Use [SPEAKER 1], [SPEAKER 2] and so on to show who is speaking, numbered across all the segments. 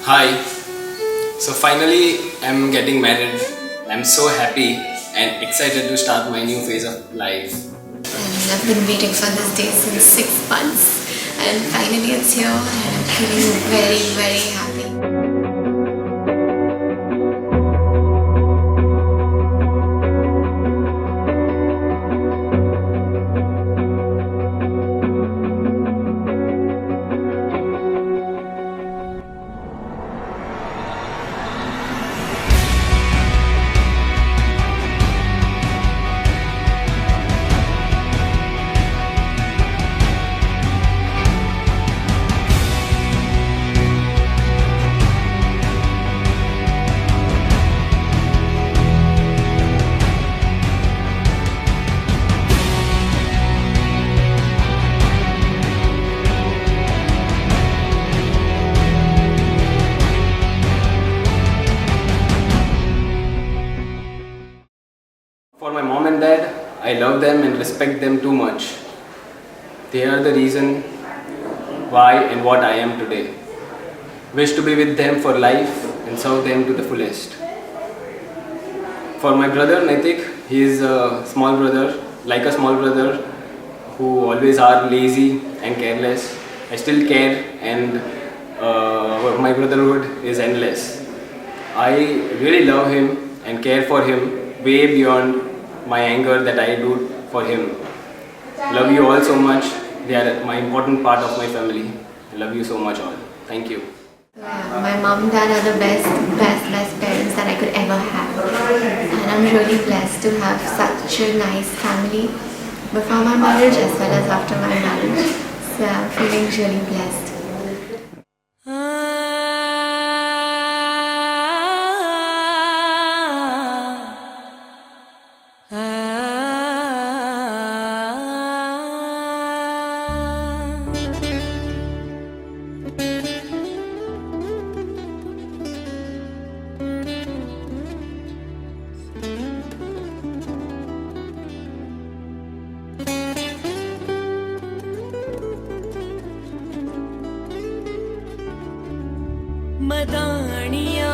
[SPEAKER 1] Hi. So finally, I'm getting married. I'm so happy and excited to start my new phase of life.
[SPEAKER 2] And I've been waiting for this day since 6 months, and finally it's here, and I'm feeling very, very happy.
[SPEAKER 1] For my mom and dad, I love them and respect them too much. They are the reason why and what I am today. Wish to be with them for life and serve them to the fullest. For my brother Nitik, he is a small brother, like a small brother who always are lazy and careless. I still care and my brotherhood is endless. I really love him and care for him way beyond my anger that I do for him. Love you all so much. They are my important part of my family. I love you so much all. Thank you.
[SPEAKER 2] Yeah, my mom and dad are the best parents that I could ever have. And I'm really blessed to have such a nice family before my marriage as well as after my marriage. So I'm feeling really blessed.
[SPEAKER 3] मदानिया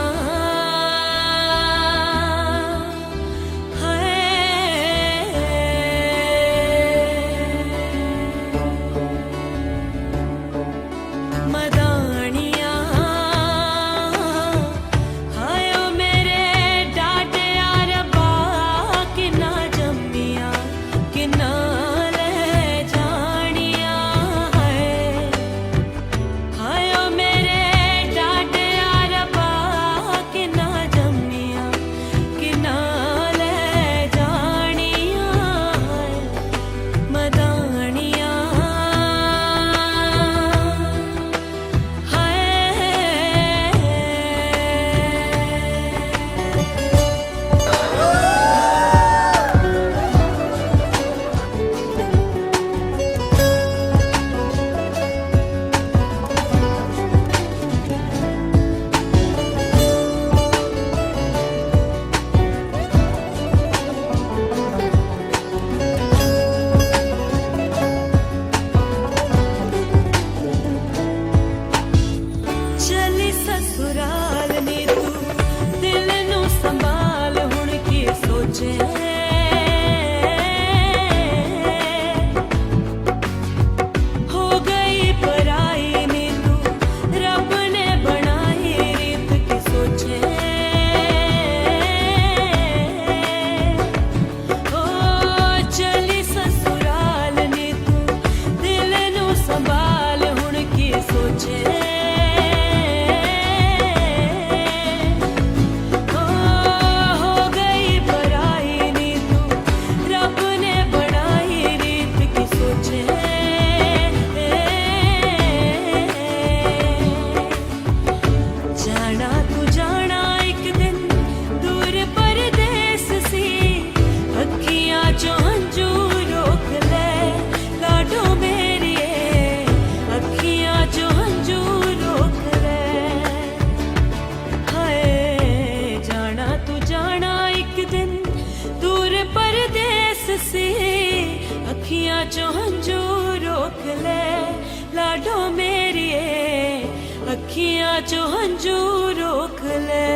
[SPEAKER 3] अखियां जो हंजू रोक ले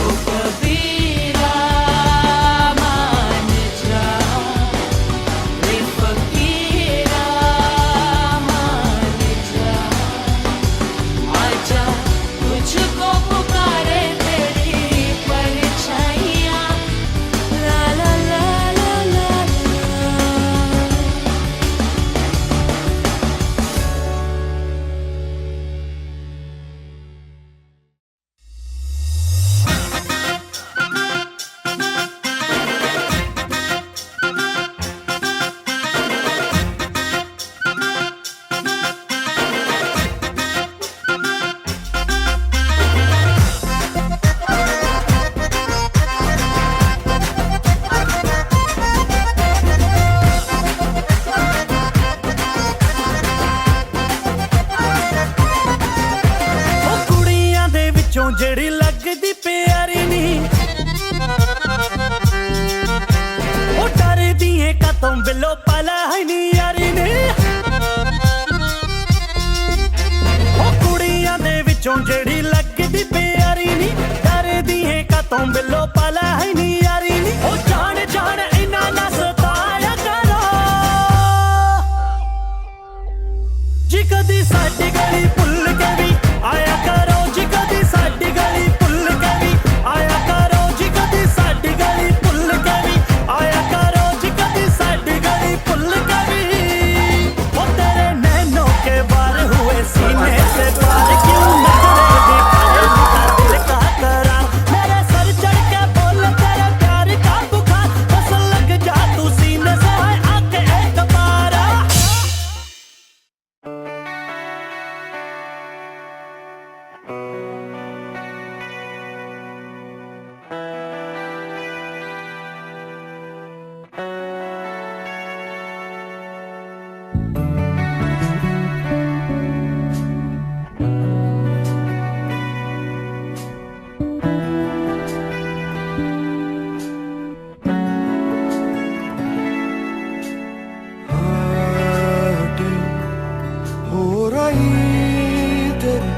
[SPEAKER 3] ओ कबीरा मान जा रे फकीरा मान जा आजा तुझको पुकारे तेरी परछाइयाँ ला ला ला ला ला ला।
[SPEAKER 4] ਉਹ ਕੁੜੀਆਂ ਦੇ ਵਿੱਚੋਂ ਜਿਹੜੀ ਲੱਗਦੀ ਪਿਆਰੀ ਨੀ ਉਹ ਡਰਦੀ ਏ ਕਦੋਂ ਬਿੱਲੋ ਪਾਲਾ ਹੈ ਨੀ ਯਾਰੀ ਨੀ ਉਹ ਕੁੜੀਆਂ ਦੇ ਵਿੱਚੋਂ ਜਿਹੜੀ ਲੱਗਦੀ ਪਿਆਰੀ ਨੀ ਡਰਦੀ ਏ ਕਦੋਂ ਬਿੱਲੋ ਪਾਲਾ ਹੈ ਨੀ ਯਾਰੀ ਨੀ ਉਹ ਜਾਣ ਜਾਣ ਇੰਨਾ ਨਾ ਸਤਾਇਆ ਕਰੋ ਜੀ ਕਦੀ ਸਾਡੀ ਗਲੀ ਭੁੱਲ ਕੇ ਵੀ ਆਇਆ ਕਰੋ ਜੀ ਕਦੀ ਸਾਡੀ ਗਲੀ ਭੁੱਲ ਕੇ ਵੀ ਆਇਆ ਕਰੋ ਜੀ ਕਦੀ ਸਾਡੀ ਗਲੀ ਭੁੱਲ ਕੇ ਵੀ ਆਇਆ ਕਰੋ ਜੀ ਕਦੀ ਸਾਡੀ ਗਲੀ ਭੁੱਲ ਕੇ ਵੀ ਉਹ ਤੇਰੇ नैनों के बार हुए सीने से पार क्यों नजरे दिखाए निका दिल का करार मेरे सर चढ़ के बोल तेरे प्यार का बुखार बस लग जा तू सीने से है आके एक बार हो रही तेरे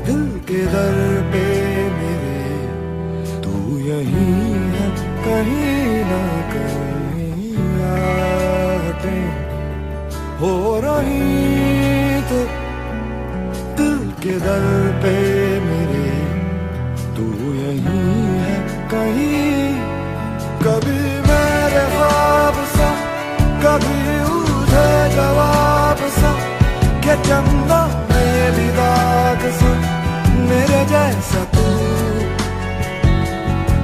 [SPEAKER 4] दिल के दर पे मेरे तू यहीं है कहीं ना कहीं आते हो रही तेरे दिल के दर पे मेरे तू यहीं है कहीं कभी मेरे ख्वाब सा कभी उधे जवाब सा के चंदा में भी दाग सा मेरे जैसा तू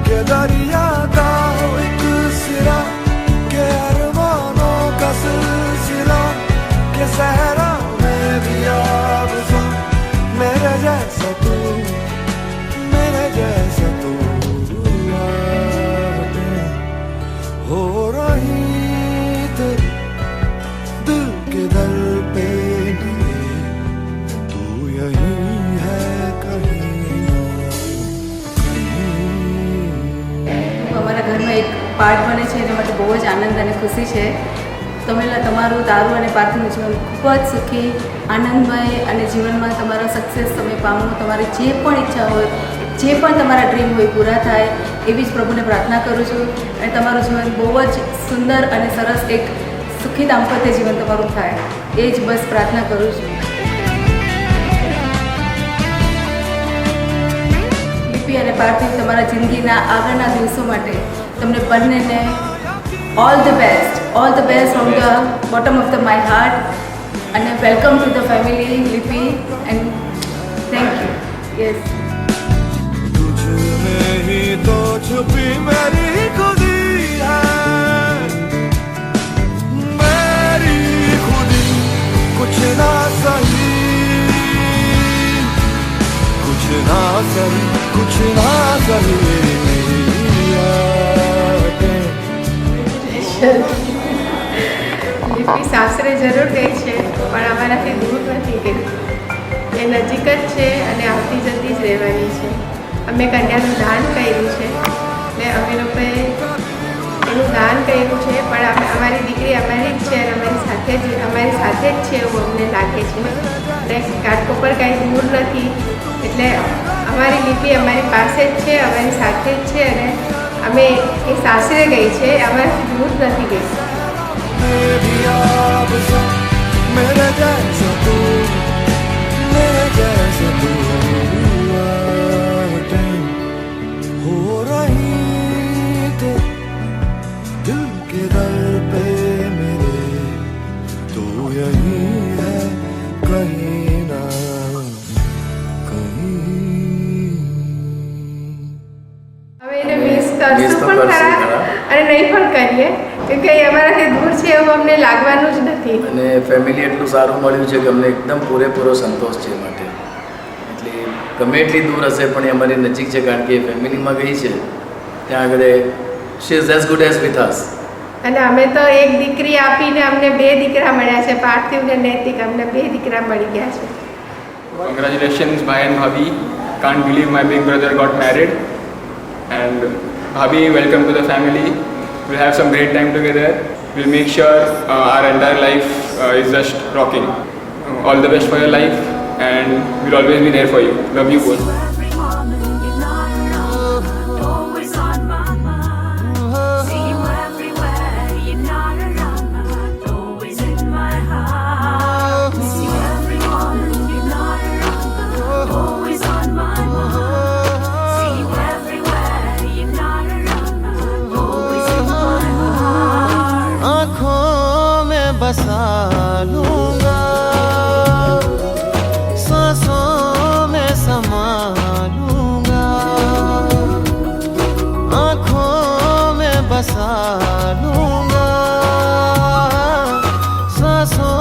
[SPEAKER 4] के दरिया का हो एक सिरा के अरमानों का सिलसिला के सहरा में भी आग सा मेरे जैसा तू मेरे जैसा तू यादें हो रही तेरी दिल के दर पे मेरे तू यहीं है कहीं
[SPEAKER 5] અમારા ઘરમાં એક પાર્ટ બને છે એના માટે બહુ જ આનંદ અને ખુશી છે તમારું તારું અને પાર્થનું જીવન ખૂબ જ સુખી આનંદમય અને જીવનમાં તમારો સક્સેસ તમે પામો તમારી જે પણ ઈચ્છા હોય જે પણ તમારા ડ્રીમ હોય પૂરા થાય એવી જ પ્રભુને પ્રાર્થના કરું છું અને તમારું જીવન બહુ જ સુંદર અને સરસ એક સુખી દાંપત્ય જીવન તમારું થાય એ જ બસ પ્રાર્થના કરું છું લિપિ અને પાર્થિવ તમારા જિંદગીના આગળના દિવસો માટે તમને બંનેને all the best from the bottom of my heart and welcome to the family Lipi and thank you yes
[SPEAKER 4] तुझ में ही तो छुपी मेरी खुदी है मेरी खुदी कुछ ना सही कुछ ना सही कुछ ना सही
[SPEAKER 6] લિપિ સાસરે જરૂર ગઈ છે પણ અમારાથી દૂર નથી ગઈ એ નજીક જ છે અને આવતી જતી જ રહેવાની છે અમે કન્યાનું દાન કર્યું છે એટલે અમે લોકોએ એનું દાન કર્યું છે, પણ અમારી દીકરી અમારી જ છે અને અમારી સાથે જ છે એવું અમને લાગે છે. અને ઘાટકોપર કાંઈ દૂર નથી, એટલે અમારી લિપિ અમારી પાસે જ છે, અમારી સાથે જ છે અને અમે એ સાસરે ગઈ છે, અમારાથી દૂર નથી ગઈ.
[SPEAKER 4] मेरी आवाज़ों मेरे जैसा तू बातें हो रही तो दिल के दर पे मेरे तो यही है कहीं ना कहीं.
[SPEAKER 6] હવે એને મિસ કરશું પણ ખરા અને નહીં પણ કરીએ, કેમકે એ અમારાથી દૂર છે એવું અમને લાગવાનું જ નથી.
[SPEAKER 7] અને ફેમિલી એટલું સારું મળ્યું છે કે અમને એકદમ પૂરેપૂરો સંતોષ છે. માટે એટલે ગમે એટલી દૂર હશે પણ એ અમારી નજીક છે, કારણ કે એ ફેમિલીમાં ગઈ છે ત્યાં આગળ she is as good as with us.
[SPEAKER 6] અને અમે તો એક દીકરી આપીને અમને 2 દીકરા મળ્યા છે, પાર્થિવ ને નૈતિક, અમને 2 દીકરા મળી ગયા છે.
[SPEAKER 1] Congratulations, Bhai and Bhabhi. Can't believe my big brother got married. And Bhabhi, welcome to the family. We'll have some great time together. We'll make sure our entire life is just rocking. All the best for your life, and we'll always be there for you. Love you both.
[SPEAKER 3] Every moment you're not around, always on my mind. See you everywhere, you're not around, always in my heart. Miss you every moment you're not around, always on my mind. See you everywhere, you're not around, always in my heart.
[SPEAKER 4] आँखों में बसा लूँगा, सांसों में समा लूँगा, आँखों में बसा लूँगा, सांसों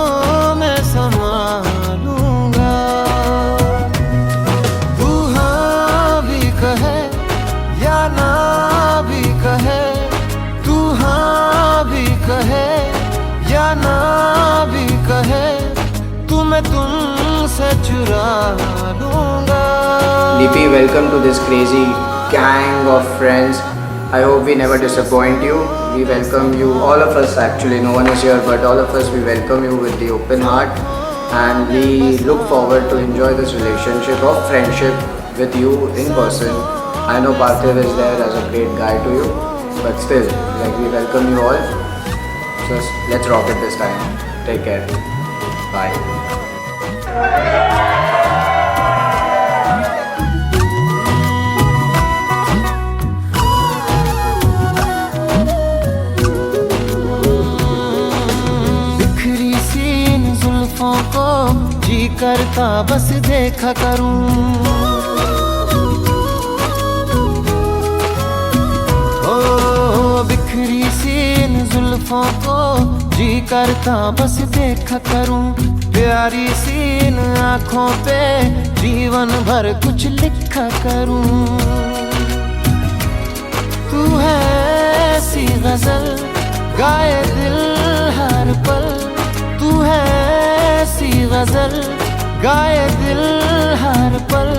[SPEAKER 4] में समा लूँगा. तू हाँ भी कहे या ना भी कहे, तू हाँ भी कहे या ना भी कहे, तुम्हें तुमसे चुरा लूँगा.
[SPEAKER 8] Lipi, welcome to this crazy gang of friends. I hope we never disappoint you. We welcome you, all of us actually, no one is here, but all of us, we welcome you with the open heart, and we look forward to enjoy this relationship of friendship with you in person. I know Parthiv is there as a great guy to you, but still, like, we welcome you all. Just let's rock it this time. Take care. Bye.
[SPEAKER 4] बिखरी सी इन जुल्फों को जी करता बस देखा करूं. ओ बिखरी सी इन जुल्फों को जी करता बस देखा करूं. प्यारी सी इन आँखों पे जीवन भर कुछ लिखा करूं. तू है ऐसी गजल गाए दिल हर पल, तू है ऐसी गजल गाए दिल हर पल,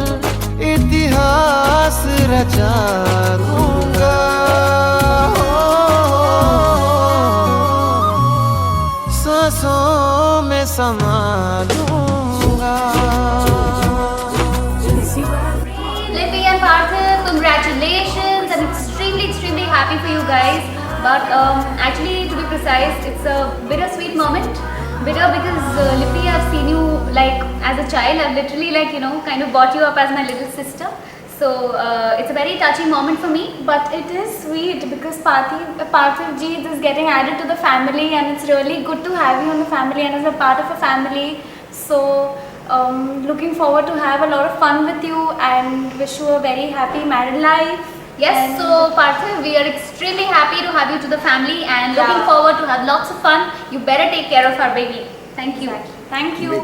[SPEAKER 4] इतिहास रचा दूंगा. सांसों में समा लूंगा.
[SPEAKER 9] Lipi and Parthiv, congratulations! I'm extremely happy for you guys. But actually, to be precise, it's a bittersweet moment. Bitter because Lipi, I've seen you like as a child. I've literally kind of brought you up as my little sister. So it's a very touching moment for me.
[SPEAKER 10] But it is sweet because Parthiv ji is getting added to the family, and it's really good to have you in the family and as a part of a family. So looking forward to have a lot of fun with you and wish you a very happy married life.
[SPEAKER 9] Yes,
[SPEAKER 10] And-
[SPEAKER 9] so Parthiv, we are extremely happy to have you to the family and looking
[SPEAKER 10] Yeah.
[SPEAKER 9] forward to have lots of fun. You better take care of our baby. Thank you.
[SPEAKER 10] Thank you.